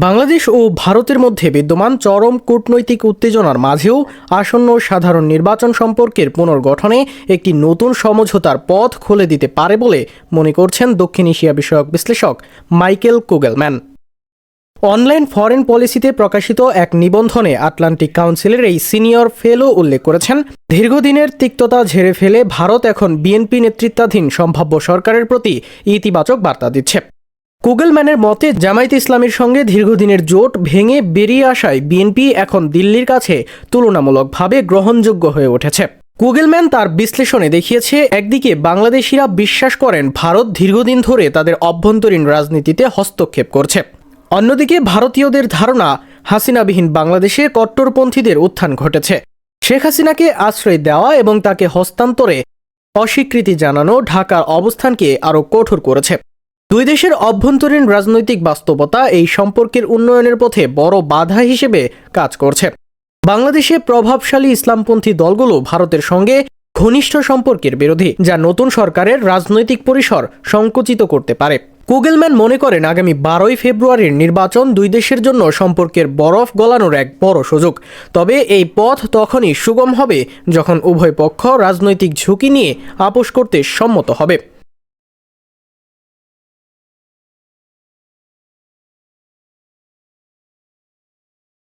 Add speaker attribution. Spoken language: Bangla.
Speaker 1: বাংলাদেশ ও ভারতের মধ্যে বিদ্যমান চরম কূটনৈতিক উত্তেজনার মাঝেও আসন্ন সাধারণ নির্বাচন সম্পর্কের পুনর্গঠনে একটি নতুন সমঝোতার পথ খুলে দিতে পারে বলে মনে করছেন দক্ষিণ এশিয়া বিষয়ক বিশ্লেষক মাইকেল কুগেলম্যান। অনলাইন ফরেন পলিসিতে প্রকাশিত এক নিবন্ধনে আটলান্টিক কাউন্সিলের এই সিনিয়র ফেলো উল্লেখ করেছেন, দীর্ঘদিনের তিক্ততা ঝেড়ে ফেলে ভারত এখন বিএনপি নেতৃত্বাধীন সম্ভাব্য সরকারের প্রতি ইতিবাচক বার্তা দিচ্ছে। কুগেলম্যানের মতে, জামায়াতে ইসলামীর সঙ্গে দীর্ঘদিনের জোট ভেঙে বেরিয়ে আসায় বিএনপি এখন দিল্লির কাছে তুলনামূলকভাবে গ্রহণযোগ্য হয়ে উঠেছে। কুগেলম্যান তার বিশ্লেষণে দেখিয়েছে, একদিকে বাংলাদেশিরা বিশ্বাস করেন ভারত দীর্ঘদিন ধরে তাদের অভ্যন্তরীণ রাজনীতিতে হস্তক্ষেপ করছে, অন্যদিকে ভারতীয়দের ধারণা হাসিনাবিহীন বাংলাদেশে কট্টরপন্থীদের উত্থান ঘটেছে। শেখ হাসিনাকে আশ্রয় দেওয়া এবং তাকে হস্তান্তরে অস্বীকৃতি জানানো ঢাকার অবস্থানকে আরও কঠোর করেছে। দুই দেশের অভ্যন্তরীণ রাজনৈতিক বাস্তবতা এই সম্পর্কের উন্নয়নের পথে বড় বাধা হিসেবে কাজ করছে। বাংলাদেশে প্রভাবশালী ইসলামপন্থী দলগুলো ভারতের সঙ্গে ঘনিষ্ঠ সম্পর্কের বিরোধী, যা নতুন সরকারের রাজনৈতিক পরিসর সংকুচিত করতে পারে। কুগেলম্যান মনে করেন, আগামী 12ই ফেব্রুয়ারির নির্বাচন দুই দেশের জন্য সম্পর্কের বরফ গলানোর এক বড় সুযোগ। তবে এই পথ তখনই সুগম হবে যখন উভয় পক্ষ রাজনৈতিক ঝুঁকি নিয়ে আপোষ করতে সম্মত হবে।